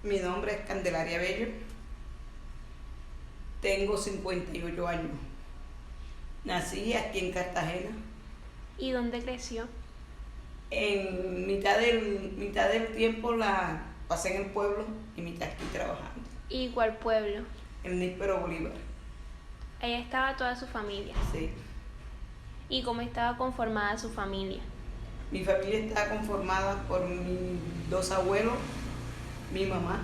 Mi nombre es Candelaria Bello. Tengo 58 años. Nací aquí en Cartagena. ¿Y dónde creció? En mitad del tiempo la pasé en el pueblo y mitad aquí trabajando. ¿Y cuál pueblo? En Níspero Bolívar. Allá estaba toda su familia. Sí. ¿Y cómo estaba conformada su familia? Mi familia está conformada por mis 2 abuelos, mi mamá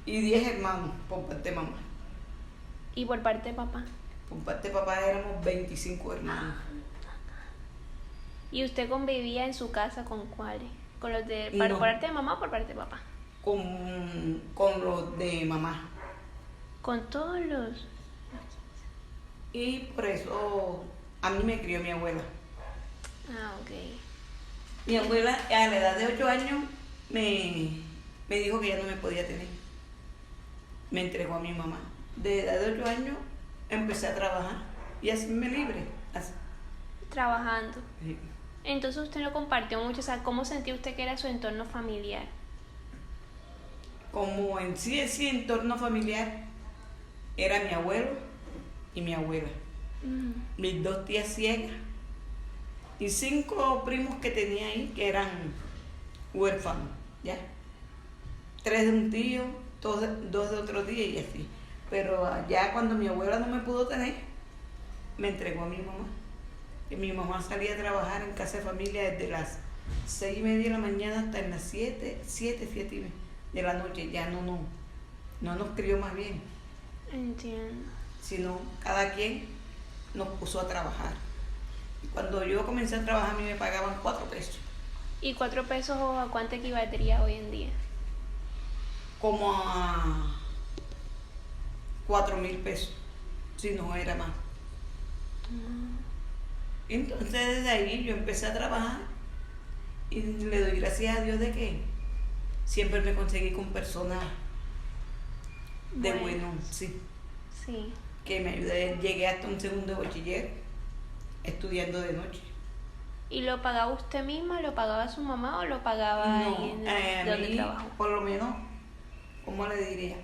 y 10 hermanos por parte de mamá. ¿Y por parte de papá? Por parte de papá éramos 25 hermanos. ¿Y usted convivía en su casa con cuáles? ¿Con los de No. por parte de mamá o por parte de papá? Con los de mamá. Con todos los... Y por eso a mí me crió mi abuela. Ah, ok. Mi abuela a la edad de 8 años me dijo que ya no me podía tener. Me entregó a mi mamá. De edad de 8 años empecé a trabajar y hacerme libre. Así. Trabajando. Sí. Entonces usted lo compartió mucho, o sea, ¿cómo sentía usted que era su entorno familiar? Como en sí ese entorno familiar era mi abuelo y mi abuela. Mis 2 tías ciegas y 5 primos que tenía ahí que eran huérfanos, ¿ya? 3 de un tío, 2 de otro tío y así. Pero ya cuando mi abuela no me pudo tener, me entregó a mi mamá. Y mi mamá salía a trabajar en casa de familia desde las 6:30 de la mañana hasta las 7 de la noche. Ya no nos crió más bien, Entiendo. sino cada quien nos puso a trabajar. Y cuando yo comencé a trabajar, a mí me pagaban 4 pesos, ¿Y 4 pesos a cuánto equivaldría hoy en día? como a 4.000 pesos, si no era más. Entonces desde ahí yo empecé a trabajar y le doy gracias a Dios de que siempre me conseguí con personas de bueno, sí, Sí. que me ayudé. Llegué hasta un segundo de bachiller estudiando de noche. ¿Y lo pagaba usted misma, lo pagaba su mamá o lo pagaba ahí No, en a donde mí, trabajó? por lo menos, ¿cómo le diría?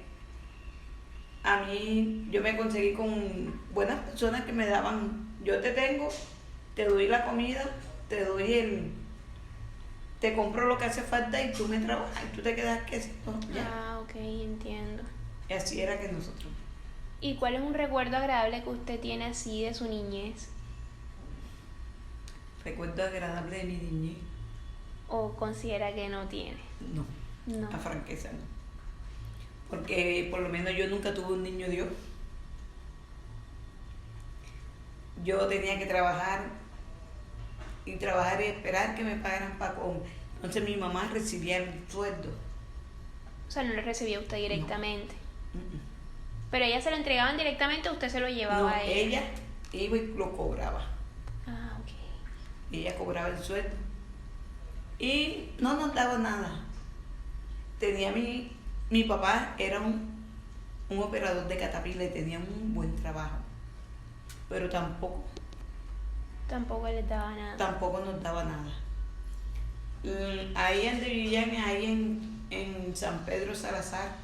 A mí, yo me conseguí con buenas personas que me daban, yo te tengo, te doy la comida, te compro lo que hace falta y tú me trabajas y tú te quedas que ya. Ah, ok, entiendo. Y así era que nosotros. ¿Y cuál es un recuerdo agradable que usted tiene así de su niñez? Recuerdo agradable de mi niñez. ¿O considera que no tiene? No, No. a franqueza no. Porque por lo menos yo nunca tuve un niño Dios. Yo tenía que trabajar y esperar que me pagaran para comer. Entonces mi mamá recibía el sueldo. O sea, no lo recibía usted directamente. Mm. Pero ella se lo entregaban directamente o usted se lo llevaba No, a ella. ella iba y lo cobraba. Ah, ok. Ella cobraba el sueldo. Y no nos daba nada. Tenía mi papá era un operador de Caterpillar y tenía un buen trabajo. Pero tampoco Tampoco les daba nada. nos daba nada. Ahí donde vivían, ahí en San Pedro Salazar,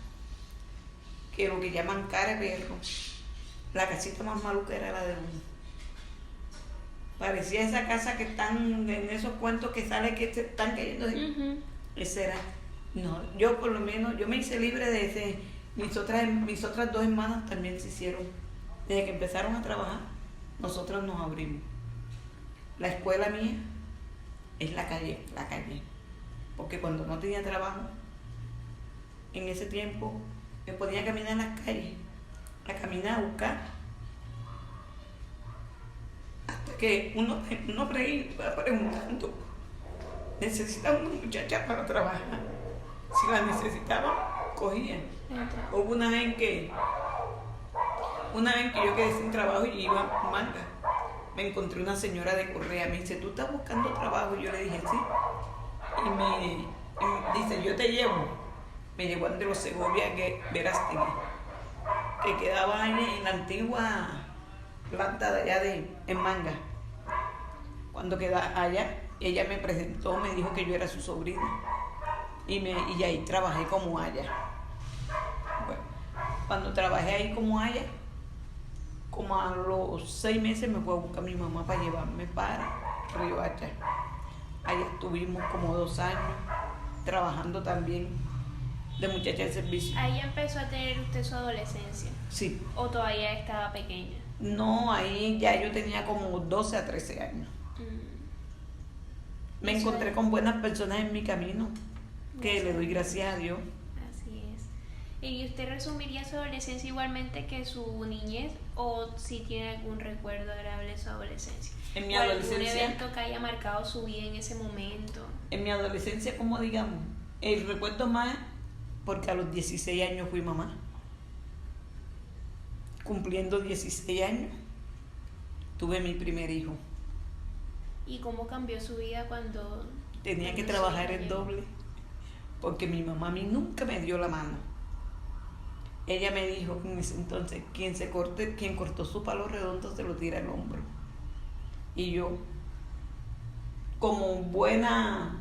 que lo que llaman cara de perro, la casita más maluca era la de uno. Parecía esa casa que están en esos cuentos que sale que se están cayendo. Esa era. No, yo por lo menos, yo me hice libre de ese. Mis otras 2 hermanas también se hicieron. Desde que empezaron a trabajar, nosotros nos abrimos. La escuela mía es la calle. Porque cuando no tenía trabajo, en ese tiempo, me ponía a caminar en las calles, a buscar. Hasta que uno iba preguntando, necesitaba una muchacha para trabajar. Si la necesitaba, cogían. Hubo una vez que yo quedé sin trabajo y iba a Manga. Me encontré una señora de Correa, me dice, ¿tú estás buscando trabajo? Y yo le dije, sí. Y me dice, yo te llevo. Me llevó a los Segovia, que Verástegui, que quedaba en la antigua planta de allá en Manga. Cuando quedaba allá, ella me presentó, me dijo que yo era su sobrina. y ahí trabajé como haya. Bueno, cuando trabajé ahí como haya, como a los 6 meses me fue a buscar mi mamá para llevarme para Riohacha. Allá estuvimos como 2 años trabajando también de muchacha de servicio. Ahí empezó a tener usted su adolescencia. Sí. ¿O todavía estaba pequeña? No, ahí ya yo tenía como 12 a 13 años. Me encontré con buenas personas en mi camino, que le doy gracias a Dios. Así es. ¿Y usted resumiría su adolescencia igualmente que su niñez, o si tiene algún recuerdo agradable de su adolescencia? En mi ¿O adolescencia, algún evento que haya marcado su vida en ese momento? En mi adolescencia, como digamos, el recuerdo más, porque a los 16 años fui mamá. Cumpliendo 16 años, tuve mi primer hijo. ¿Y cómo cambió su vida cuando tenía que trabajar el doble? Porque mi mamá a mí nunca me dio la mano. Ella me dijo en ese entonces, quien cortó su palo redondo se lo tira al hombro. Y yo, como buena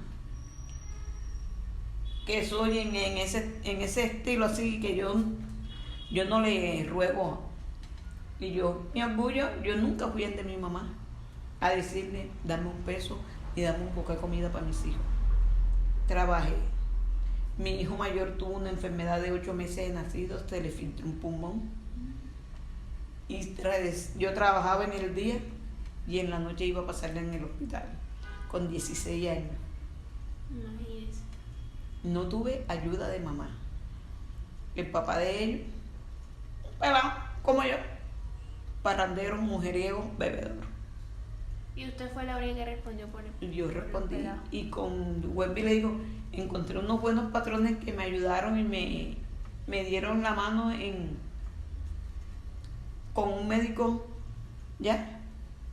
que soy en ese estilo así, que yo no le ruego. Y yo, mi orgullo, yo nunca fui ante mi mamá a decirle, dame un peso y dame un poco de comida para mis hijos. Trabajé. Mi hijo mayor tuvo una enfermedad de 8 meses de nacido, se le filtró un pulmón. Y yo trabajaba en el día y en la noche iba a pasarle en el hospital, con 16 años. Imagínese. No tuve ayuda de mamá. El papá de ellos, pelado, como yo, parrandero, mujeriego, bebedor. ¿Y usted fue la única que respondió por él? Yo respondí y con Wemby le digo, encontré unos buenos patrones que me ayudaron y me dieron la mano con un médico ya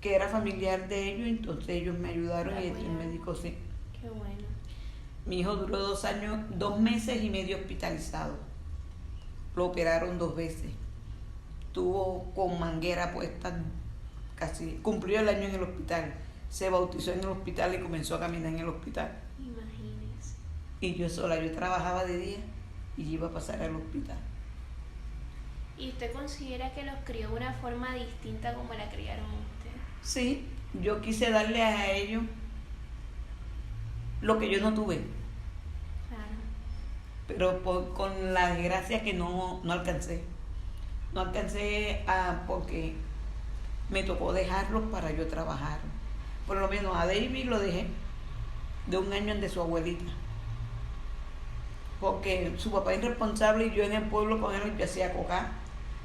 que era familiar de ellos, entonces ellos me ayudaron y el médico sí. Qué bueno. Mi hijo duró 2 años, 2 meses y medio hospitalizado. Lo operaron 2 veces. Estuvo con manguera puesta, casi cumplió el año en el hospital. Se bautizó en el hospital y comenzó a caminar en el hospital. Imagínese. Y yo sola, yo trabajaba de día y iba a pasar al hospital. ¿Y usted considera que los crió de una forma distinta como la criaron usted? Sí, yo quise darle a ellos lo que yo no tuve. Claro. Pero con la desgracia que no alcancé. No alcancé porque me tocó dejarlos para yo trabajar. Por lo menos a David lo dejé de 1 año de su abuelita. Porque su papá es irresponsable y yo en el pueblo con él yo hacía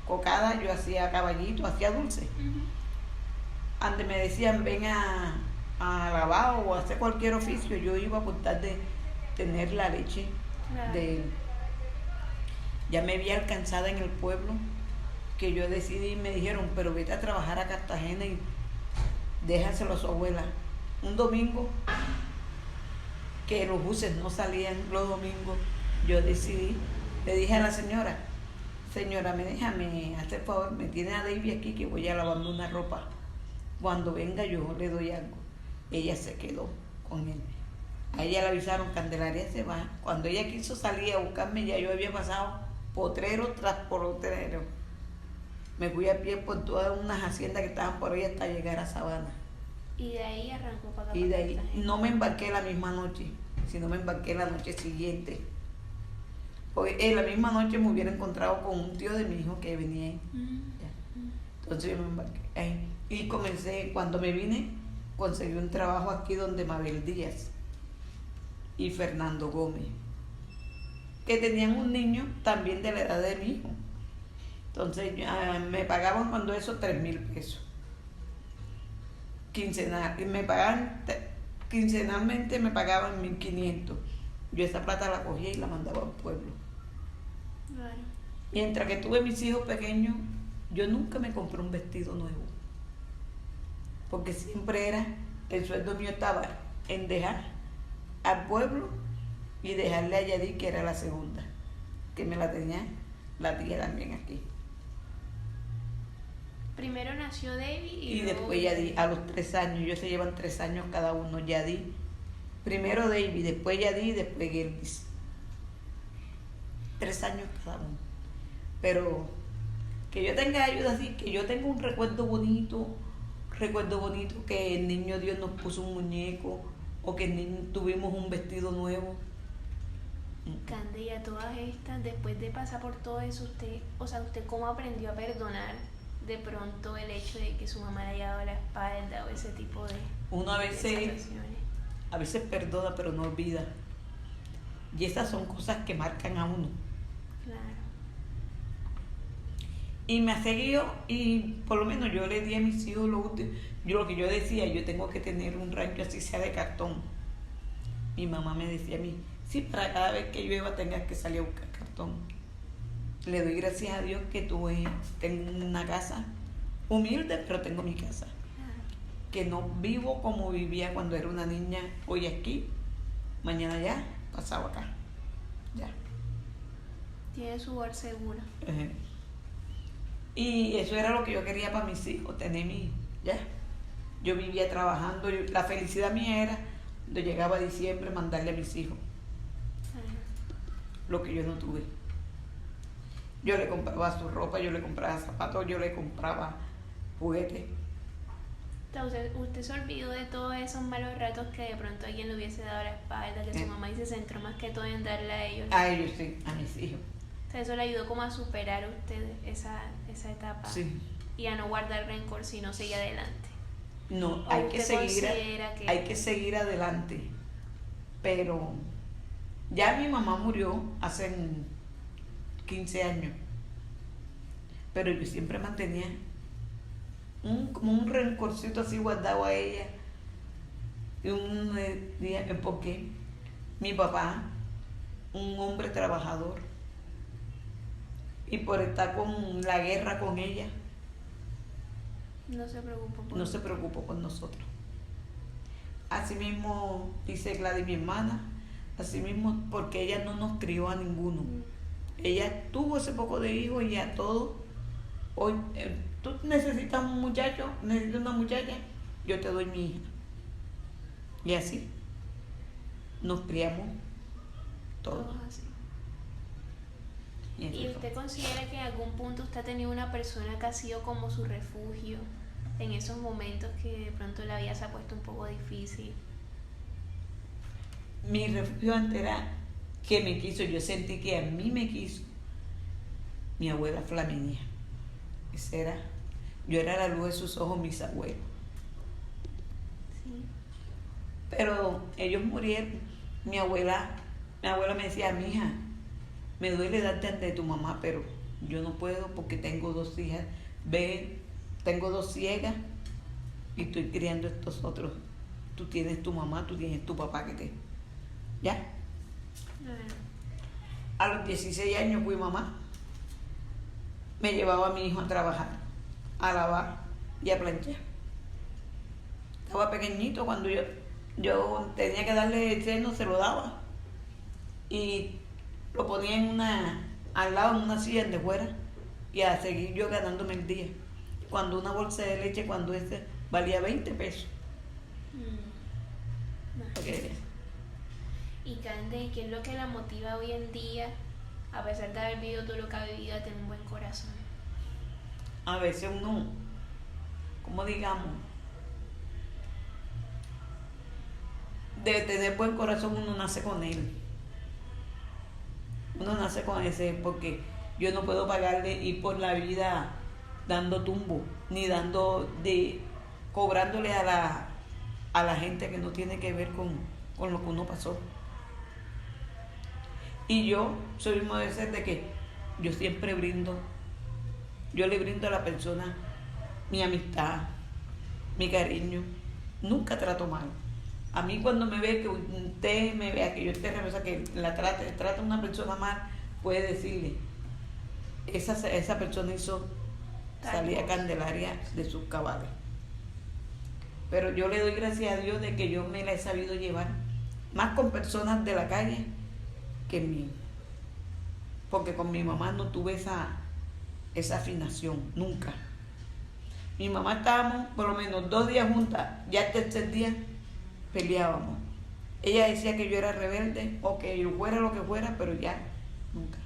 cocada, yo hacía caballito, hacía dulce. Antes me decían ven a lavar o a hacer cualquier oficio, yo iba por tal de tener la leche de él. Ya me vi alcanzada en el pueblo, que yo decidí, me dijeron, pero vete a trabajar a Cartagena y déjaselo a su abuela. Un domingo, que los buses no salían los domingos, yo decidí, le dije a la señora, déjame hacer favor, me tiene a David aquí que voy a lavarme una ropa. Cuando venga yo le doy algo. Ella se quedó con él. A ella le avisaron, Candelaria se va. Cuando ella quiso salir a buscarme, ya yo había pasado potrero tras potrero. Me fui a pie por todas unas haciendas que estaban por ahí hasta llegar a Sabana. Y de ahí arrancó para acá. Y de ahí no me embarqué la misma noche, sino me embarqué la noche siguiente. Porque en la misma noche me hubiera encontrado con un tío de mi hijo que venía ahí. Entonces yo me embarqué ahí. Y comencé, cuando me vine, conseguí un trabajo aquí donde Mabel Díaz y Fernando Gómez, que tenían un niño también de la edad de mi hijo. Entonces me pagaban cuando eso 3,000 pesos. Quincenalmente me pagaban 1,500. Yo esa plata la cogía y la mandaba al pueblo. Claro. Mientras que tuve mis hijos pequeños, yo nunca me compré un vestido nuevo. Porque siempre el sueldo mío estaba en dejar al pueblo y dejarle a Yadí, que era la segunda, que me la tenía la tía también aquí. Primero nació David y después Yadí, a los 3 años, ellos se llevan 3 años cada uno, Yadí. Primero David, después Yadí y después Gelvis. 3 años cada uno. Pero que yo tenga ayuda así, que yo tenga un recuerdo bonito, que el niño Dios nos puso un muñeco, o que el niño, tuvimos un vestido nuevo. Candy, a todas estas, después de pasar por todo eso, usted cómo aprendió a perdonar de pronto el hecho de que su mamá le haya dado la espalda o ese tipo de, Uno a de veces perdona, pero no olvida. Y esas son cosas que marcan a uno. Claro. Y me ha seguido, y por lo menos yo le di a mis hijos lo que yo decía, yo tengo que tener un rancho así sea de cartón. Mi mamá me decía a mí, sí, para cada vez que llueva tengas que salir a buscar cartón. Le doy gracias a Dios que tengo una casa humilde, pero tengo mi casa. Que no vivo como vivía cuando era una niña, hoy aquí, mañana allá, pasado acá. Ya. Tiene su hogar seguro. Y eso era lo que yo quería para mis hijos, ya. Yo vivía trabajando, la felicidad mía era, cuando llegaba diciembre, mandarle a mis hijos lo que yo no tuve. Yo le compraba su ropa, yo le compraba zapatos, yo le compraba juguetes. Entonces, usted se olvidó de todos esos malos ratos que de pronto alguien le hubiese dado la espalda, que su mamá se centró más que todo en darle a ellos. A ellos sí, a mis hijos. O sea, eso le ayudó como a superar a usted esa etapa. Sí. Y a no guardar rencor, sino seguir adelante. No, hay que seguir adelante. Pero ya mi mamá murió hace 15 años. Pero yo siempre mantenía como un rencorcito así guardado a ella. Y un día, porque mi papá, un hombre trabajador, y por estar con la guerra con ella, no se preocupó por nosotros. Así mismo dice Gladys, mi hermana, así mismo porque ella no nos crió a ninguno. Ella tuvo ese poco de hijos y a todos. Hoy, tú necesitas un muchacho, necesitas una muchacha, yo te doy mi hija. Y así nos criamos todos. así. ¿Y usted considera que en algún punto usted ha tenido una persona que ha sido como su refugio en esos momentos que de pronto la vida se ha puesto un poco difícil? Mi refugio antes era que me quiso, yo sentí que a mí me quiso mi abuela Flaminia. Yo era la luz de sus ojos, mis abuelos. Sí. Pero ellos murieron. Mi abuela me decía, mija, me duele darte ante tu mamá, pero yo no puedo porque tengo 2 hijas. Tengo 2 ciegas y estoy criando estos otros. Tú tienes tu mamá, tú tienes tu papá que te... ¿Ya? A los 16 años fui mamá. Me llevaba a mi hijo a trabajar, a lavar y a planchar. Estaba pequeñito, cuando yo tenía que darle el seno, se lo daba. Y lo ponía al lado en una silla de fuera y a seguir yo ganándome el día. Cuando una bolsa de leche, cuando valía 20 pesos. Okay. Y Candy, ¿qué es lo que la motiva hoy en día, a pesar de haber vivido todo lo que ha vivido, a tener un buen corazón? A veces uno, como digamos, de tener buen corazón, uno nace con él. Uno nace con ese, porque yo no puedo pagarle ir por la vida dando tumbo, ni cobrándole a la gente que no tiene que ver con lo que uno pasó. Y yo soy uno de esos de que yo siempre yo le brindo a la persona mi amistad, mi cariño, nunca trato mal. A mí cuando me ve que usted me vea que yo esté nerviosa, que trata a una persona mal, puede decirle, esa persona hizo salir a Candelaria de sus cabales. Pero yo le doy gracias a Dios de que yo me la he sabido llevar, más con personas de la calle que en mí. Porque con mi mamá no tuve esa afinación, nunca. Mi mamá estábamos por lo menos 2 días juntas, ya el tercer día peleábamos. Ella decía que yo era rebelde o que yo fuera lo que fuera, pero ya nunca.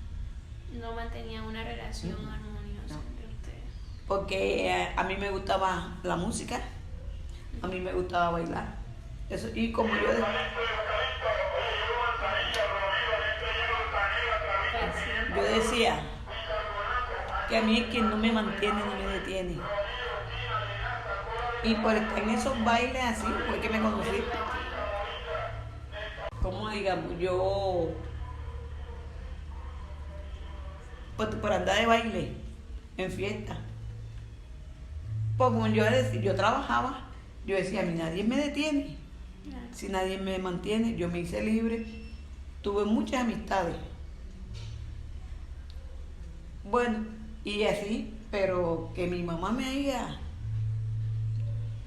No mantenían una relación armoniosa No. entre ustedes. Porque a mí me gustaba la música, a mí me gustaba bailar. Eso, y como yo, Pues yo decía que a mí es quien no me mantiene ni me detiene. Y por estar en esos bailes así fue que me conocí. Como digamos, yo pues, por andar de baile en fiesta. Pues como yo decía, yo trabajaba, yo decía, a mí nadie me detiene. Claro. Si nadie me mantiene, yo me hice libre. Tuve muchas amistades. Bueno, y así, pero que mi mamá me haya...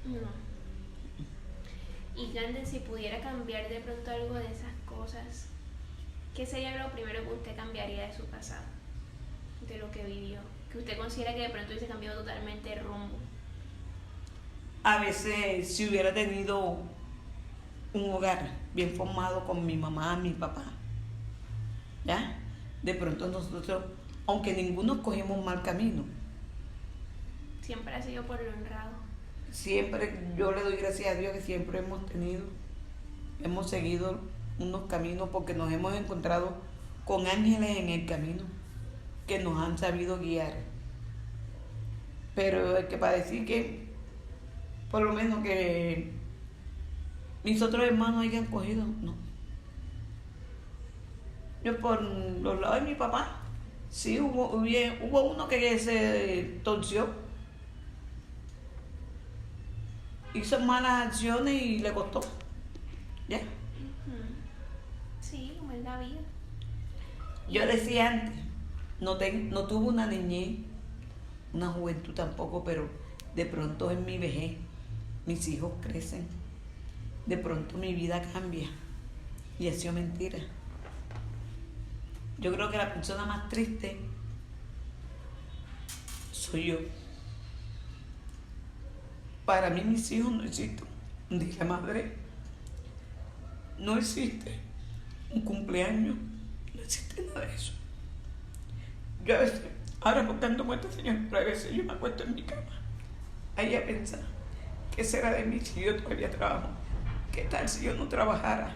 No. Y Grande, si pudiera cambiar de pronto algo de esas cosas, ¿qué sería lo primero que usted cambiaría de su pasado? De lo que vivió. Que usted considera que de pronto hubiese cambiado totalmente el rumbo. A veces si hubiera tenido un hogar bien formado con mi mamá, mi papá, ¿ya? De pronto nosotros, aunque ninguno cogimos un mal camino, Siempre ha sido por lo honrado. siempre yo le doy gracias a Dios que siempre hemos seguido unos caminos porque nos hemos encontrado con ángeles en el camino que nos han sabido guiar. Pero es que para decir que, por lo menos que mis otros hermanos hayan cogido, no. Yo por los lados de mi papá, sí hubo uno que se torció, hizo malas acciones y le costó. ¿Ya? Ujú. Sí, como es la vida. Yo decía antes, no tuve una niñez, una juventud tampoco, pero de pronto en mi vejez mis hijos crecen, de pronto mi vida cambia y ha sido mentira. Yo creo que la persona más triste soy yo. Para mí mis hijos no existen. Un día de madre no existe. Un cumpleaños no existe nada de eso. Yo a veces, ahora porque ando muerta, señor, pero a veces yo me acuesto en mi cama ahí a pensar, ¿qué será de mí si yo todavía trabajo? ¿Qué tal si yo no trabajara?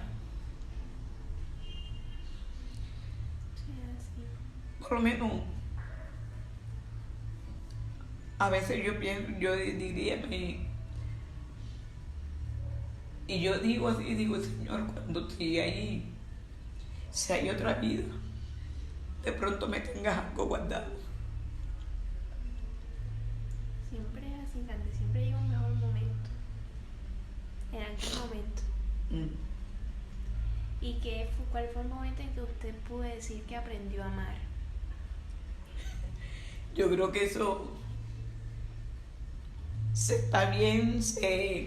Sí, así. Por lo menos, a veces yo pienso, yo diría, y yo digo así, digo, Señor, cuando esté ahí, si hay otra vida, de pronto me tengas algo guardado. Siempre es así, Grande. Siempre llega un mejor momento. En algún momento. ¿Y cuál fue el momento en que usted pudo decir que aprendió a amar? Yo creo que eso se está bien,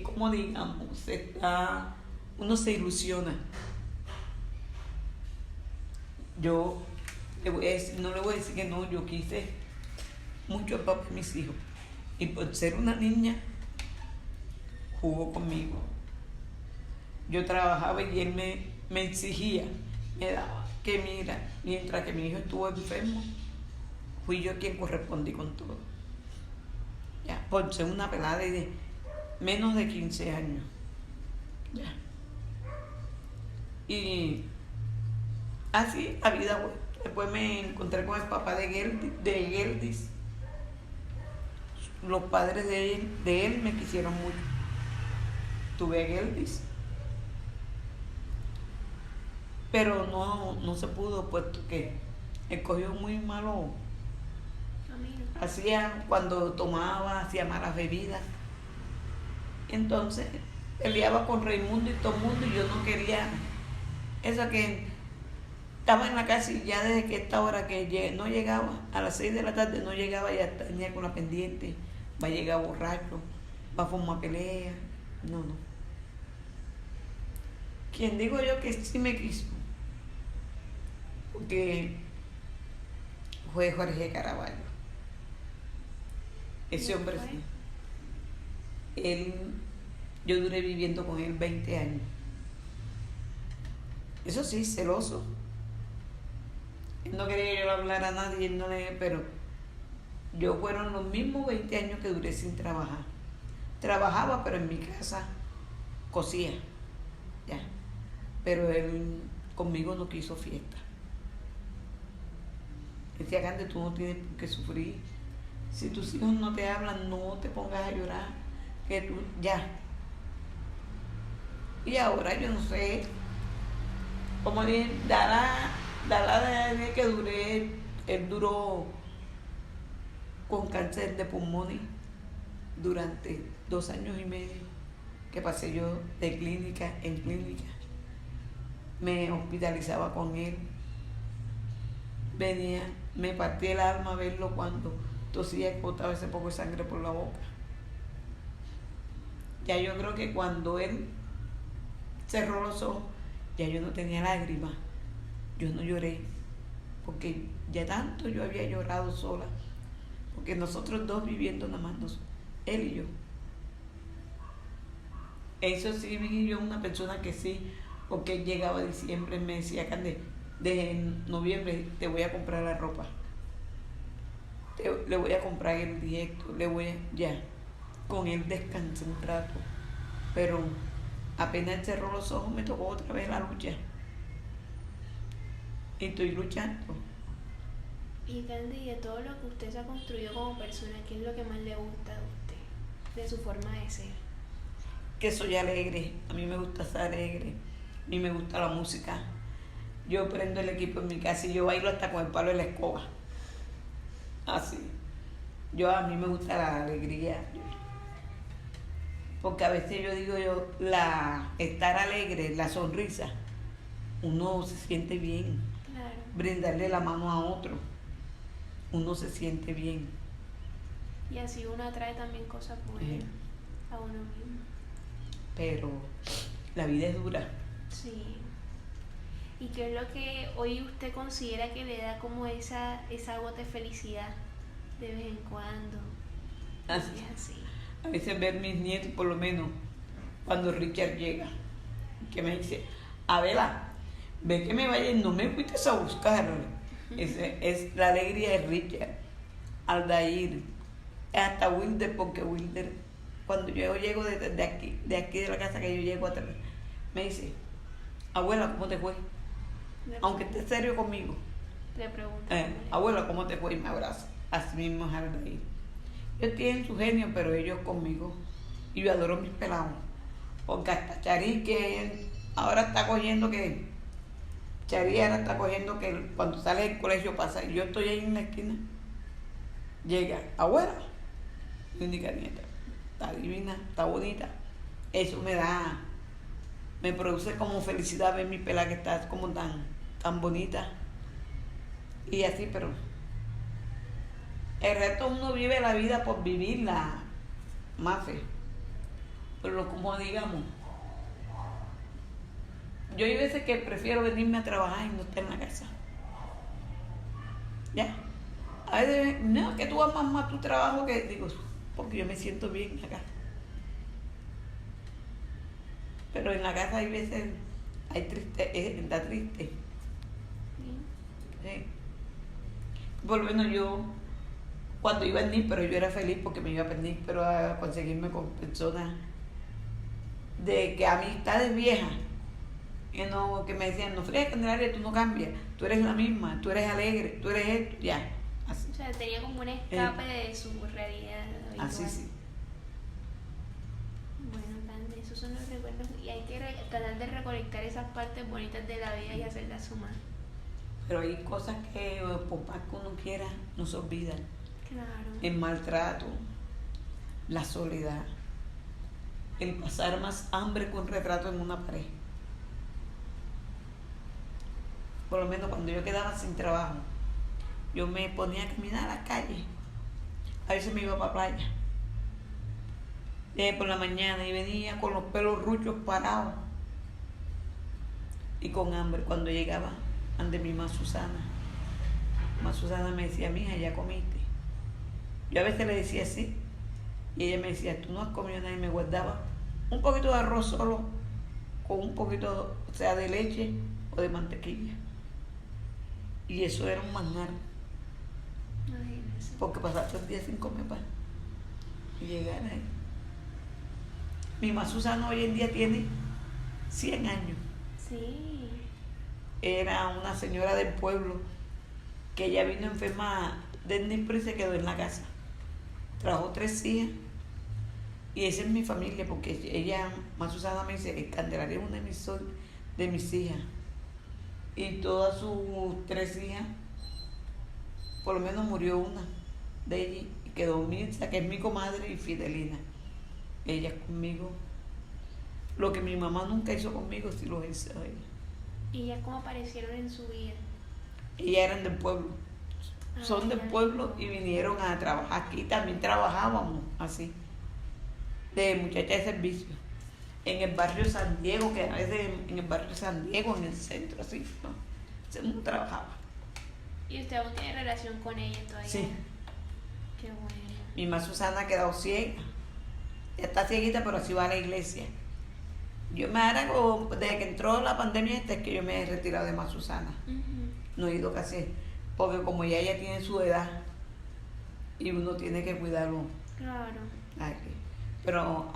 como digamos, uno se ilusiona. Yo no le voy a decir que no, yo quise mucho al papá de mis hijos. Y por ser una niña, jugó conmigo. Yo trabajaba y él me exigía, me daba que mira, mientras que mi hijo estuvo enfermo, fui yo quien correspondí con todo. Ya, por ser una pelada de menos de 15 años. Ya. Y así la vida, bueno. Después me encontré con el papá de Geldis. Los padres de él me quisieron mucho. Tuve a Geldis. Pero no se pudo, puesto que él cogió muy malo. Hacía, cuando tomaba, hacía malas bebidas. Entonces, peleaba con Raimundo y todo el mundo y yo no quería. Esa que estaba en la casa y ya desde que esta hora que no llegaba, a las 6 de la tarde no llegaba, ya tenía con la pendiente, va a llegar borracho, va a formar pelea. No. Quien digo yo que sí me quiso, porque fue Jorge Caraballo. Ese hombre sí. Yo duré viviendo con él 20 años. Eso sí, celoso. Él no quería que yo le hablara a nadie, él no le... Pero yo fueron los mismos 20 años que duré sin trabajar. Trabajaba, pero en mi casa cosía, ya. Pero él conmigo no quiso fiesta. Decía, Cande, tú no tienes por qué sufrir. Si tus hijos no te hablan, no te pongas a llorar. Que tú, ya. Y ahora yo no sé, como dije, dará de que duré, él duró con cáncer de pulmones durante 2 años y medio, que pasé yo de clínica en clínica. Me hospitalizaba con él. Venía, me partía el alma verlo cuando tosía y botaba ese poco de sangre por la boca. Ya yo creo que cuando él cerró los ojos, ya yo no tenía lágrimas, yo no lloré, porque ya tanto yo había llorado sola, porque nosotros dos viviendo nada más, él y yo. Eso sí, vi yo una persona que sí, porque él llegaba a diciembre y me decía, Cande, de noviembre te voy a comprar la ropa, le voy a comprar el directo, ya, con él descansé un rato, pero apenas cerró los ojos me tocó otra vez la lucha. Y estoy luchando. Y Candy, de todo lo que usted se ha construido como persona, ¿qué es lo que más le gusta de usted? De su forma de ser. Que soy alegre, a mí me gusta ser alegre, a mí me gusta la música. Yo prendo el equipo en mi casa y yo bailo hasta con el palo de la escoba. Así. A mí me gusta la alegría. Porque a veces yo digo estar alegre, la sonrisa, uno se siente bien. Claro. Brindarle la mano a otro, uno se siente bien. Y así uno atrae también cosas buenas a uno mismo. Pero la vida es dura. Sí. ¿Y qué es lo que hoy usted considera que le da como esa gota de felicidad de vez en cuando? Así. Es así. A veces ver mis nietos, por lo menos, cuando Richard llega, que me dice, Abela, ve que me vaya, no me fuiste a buscar. Es la alegría de Richard, Aldair, hasta Wilder, porque Wilder, cuando yo llego de aquí de la casa que yo llego atrás, me dice, abuela, ¿cómo te fue? Aunque esté serio conmigo. Le pregunto. Abuela, ¿cómo te fue? Y me abraza. Así mismo es Aldair. Ellos tienen su genio, pero ellos conmigo. Y yo adoro mis pelados. Porque hasta Charí, que ahora está cogiendo que... Charí ahora está cogiendo que cuando sale del colegio pasa. Y yo estoy ahí en la esquina. Llega, abuela. Mi única nieta. Está divina, está bonita. Eso me produce como felicidad ver mi pelada que está como tan bonita. Y así, pero... El resto uno vive la vida por vivirla, Mafe. Pero como digamos, yo hay veces que prefiero venirme a trabajar y no estar en la casa. Ya. A veces, no, que tú amas más tu trabajo que digo, porque yo me siento bien acá. Pero en la casa hay veces, está triste. Sí. Por lo menos yo, cuando iba a NIPERO, yo era feliz porque me iba a NIPERO a conseguirme con personas de que amistades viejas, que me decían, no frías, Candelaria, tú no cambias, tú eres la misma, tú eres alegre, tú eres esto, ya. Así. O sea, tenía como un escape de su realidad habitual. Así sí. Bueno, Candy, esos son los recuerdos y hay que tratar de recolectar esas partes bonitas de la vida y hacerlas sumar. Pero hay cosas que por más que uno quiera, no se olvidan. Claro. El maltrato, la soledad, el pasar más hambre que un retrato en una pared. Por lo menos cuando yo quedaba sin trabajo, yo me ponía a caminar a la calle. A veces me iba para la playa. Por la mañana y venía con los pelos ruchos parados y con hambre. Cuando llegaba ante mi mamá Susana me decía, mija, ¿ya comiste? Yo a veces le decía sí, y ella me decía, tú no has comido nada, y me guardaba un poquito de arroz solo, con un poquito, o sea, de leche o de mantequilla. Y eso era un manjar, Imagínese. porque pasar 3 días sin comer pan y llegar ahí. Mi mamá Susana hoy en día tiene 100 años. Sí. Era una señora del pueblo que ella vino enferma de Dnipro y se quedó en la casa. Trajo 3 hijas y esa es mi familia, porque ella, más Susana, me dice, Candelaria es una de mis hijas. Y todas sus 3 hijas, por lo menos murió una de ellas y quedó Mirza, que es mi comadre, y Fidelina. Ella conmigo. Lo que mi mamá nunca hizo conmigo, sí lo hizo ella. ¿Y ya cómo aparecieron en su vida? Ellas eran del pueblo. Son del pueblo y vinieron a trabajar aquí. También trabajábamos así, de muchacha de servicio, en el barrio San Diego, que a veces en el barrio San Diego, en el centro, así, ¿no? Se uno trabajaba. ¿Y usted aún tiene relación con ella todavía? Sí. Qué bueno. Mi mamá Susana ha quedado ciega. Ya está cieguita, pero así va a la iglesia. Yo me hago, desde que entró la pandemia es que yo me he retirado de mamá Susana. No he ido casi, porque como ya ella tiene su edad y uno tiene que cuidarlo. Claro. Aquí. Pero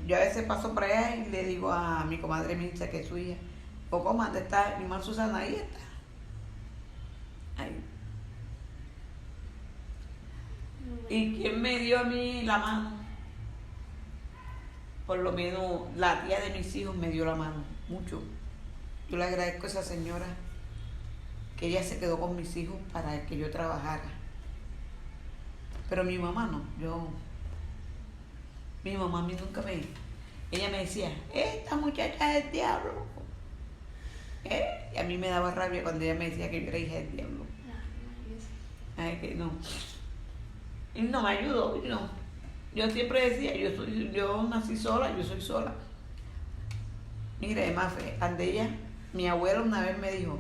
yo a veces paso por allá y le digo a mi comadre Mirza, que es su hija, poco más, ¿dónde está mi mamá Susana? Ahí está. Ahí. ¿Y quién me dio a mí la mano? Por lo menos la tía de mis hijos me dio la mano, mucho. Yo le agradezco a esa señora que ella se quedó con mis hijos para que yo trabajara. Pero mi mamá no, mi mamá a mí nunca ella me decía, esta muchacha es el diablo. Y a mí me daba rabia cuando ella me decía que yo era hija del diablo. Ay, que no. Y no me ayudó, no. Yo siempre decía, yo nací sola, yo soy sola. Mira, además, mi abuela una vez me dijo,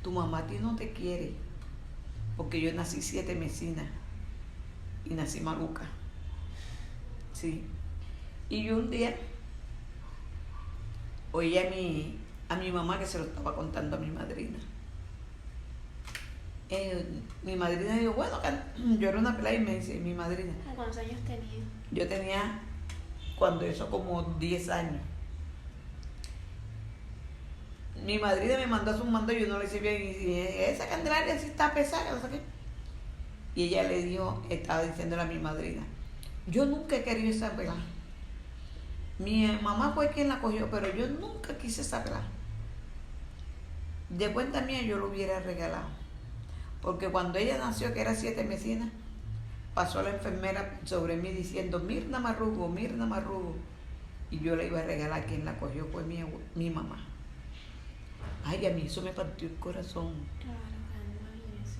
tu mamá a ti no te quiere, porque yo nací 7 mesinas y nací maluca. Sí. Y yo un día oí a mi mamá que se lo estaba contando a mi madrina. Mi madrina dijo, bueno, yo era una pelada y me dice, mi madrina. ¿Cuántos años tenía? Yo tenía, cuando eso, como 10 años. Mi madrina me mandó a su mando y yo no le hice bien. Y esa Candelaria sí está pesada, no sé qué. Y ella le dijo, estaba diciéndole a mi madrina, yo nunca he querido esa pelada. Mi mamá fue quien la cogió, pero yo nunca quise esa pelada. De cuenta mía yo lo hubiera regalado. Porque cuando ella nació, que era 7 mesinas, pasó la enfermera sobre mí diciendo, Mirna Marrugo, Mirna Marrugo. Y yo le iba a regalar, quien la cogió fue mi mamá. Ay, a mí eso me partió el corazón. Claro, imagínese.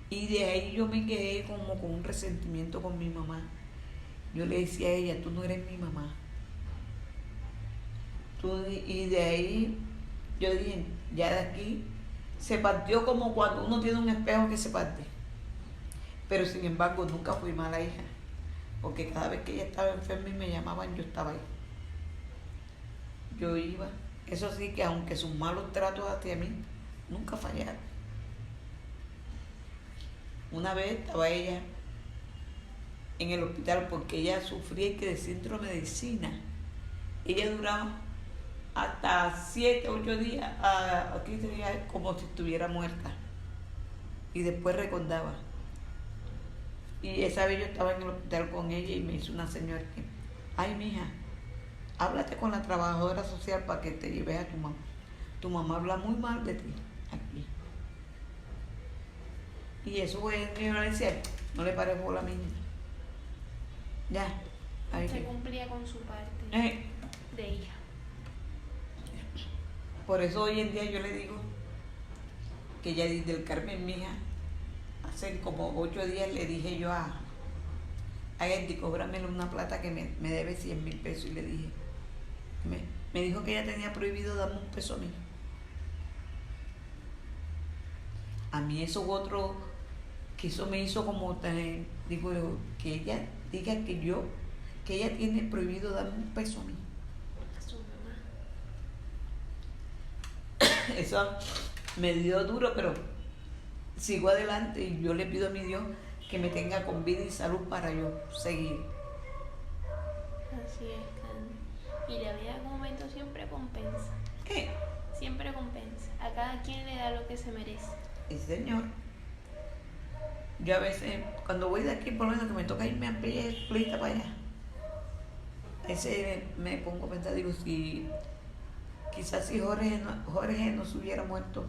Y de ahí yo me quedé como con un resentimiento con mi mamá. Yo le decía a ella, tú no eres mi mamá. Y de ahí yo dije, ya de aquí se partió como cuando uno tiene un espejo que se parte. Pero sin embargo nunca fui mala hija, porque cada vez que ella estaba enferma y me llamaban, yo estaba ahí. Yo iba. Eso sí, que aunque sus malos tratos hacia mí nunca fallaron. Una vez estaba ella en el hospital porque ella sufría de síndrome de Sina. Ella duraba hasta 7, 8 días, a 15 días, como si estuviera muerta. Y después recordaba. Y esa vez yo estaba en el hospital con ella y me hizo una señora que, ay, mija, háblate con la trabajadora social para que te lleves a tu mamá. Tu mamá habla muy mal de ti aquí. Y eso fue mi ignorancia, no le paré por la misma. Ya. Usted cumplía con su parte de hija. Por eso hoy en día yo le digo que ya desde el Carmen, mija, hace como 8 días le dije yo a Eddie, cóbramele una plata que me debe 100,000 pesos. Y le dije, me dijo que ella tenía prohibido darme un peso a mí. A mí eso u otro, que eso me hizo como, digo yo, que ella diga que ella tiene prohibido darme un peso a mí. A su mamá. Eso me dio duro, pero sigo adelante y yo le pido a mi Dios que me tenga con vida y salud para yo seguir. Así es, Candy. Y la vida en algún momento siempre compensa. Siempre compensa. A cada quien le da lo que se merece. Sí, señor. Yo a veces, cuando voy de aquí, por lo menos que me toca irme a pie para allá, a veces me pongo a pensar, digo, si quizás si Jorge no se hubiera muerto,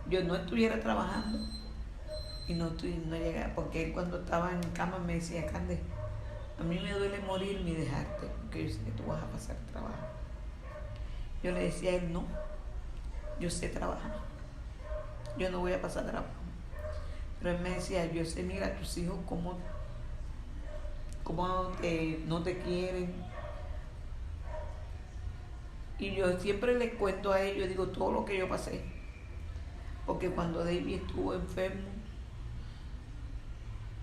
yo no estuviera trabajando y no llegara, porque él cuando estaba en cama me decía, Cande, a mí me duele morirme y dejarte, porque yo sé que tú vas a pasar trabajo. Yo le decía a él, no, yo sé trabajar, yo no voy a pasar trabajo. Pero él me decía, yo sé, mira, tus hijos cómo no te quieren. Y yo siempre les cuento a ellos, digo, todo lo que yo pasé. Porque cuando David estuvo enfermo,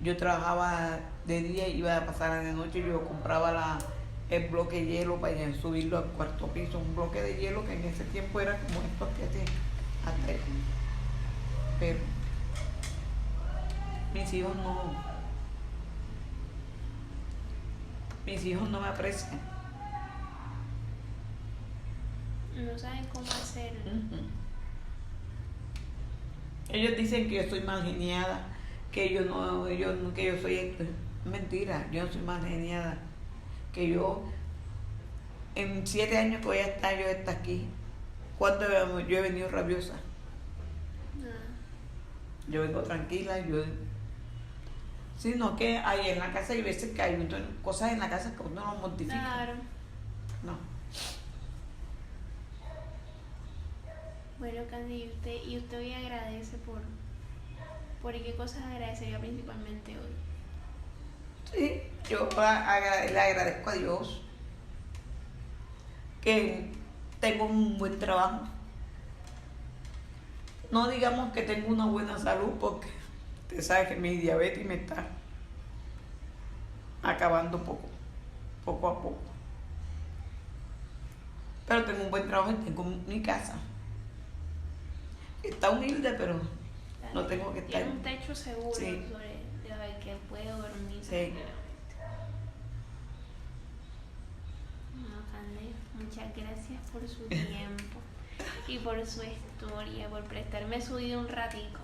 yo trabajaba de día y iba a pasar de noche, yo compraba el bloque de hielo para subirlo al cuarto piso, un bloque de hielo que en ese tiempo era como estos que te hasta aquí. Pero mis hijos no me aprecian. No saben cómo hacerlo. Ellos dicen que yo soy mal geniada, que yo soy esto. Mentira, yo no soy mal geniada. Que yo, en 7 años que voy a estar, yo está aquí. ¿Cuánto yo he venido rabiosa? Yo vengo tranquila, sino que hay en la casa hay veces que hay cosas en la casa que uno no mortifica. Claro. No. Bueno, Candy, y usted hoy agradece por qué cosas agradecería principalmente hoy. Sí, yo le agradezco a Dios que tengo un buen trabajo. No digamos que tengo una buena salud porque usted sabe que mi diabetes me está acabando poco a poco. Pero tengo un buen trabajo y tengo mi casa. Está humilde, pero no tengo que estar. Tiene un techo seguro, sí, de que puedo dormir. Sí. No, Candy, muchas gracias por su tiempo y por su historia, por prestarme su vida un ratico.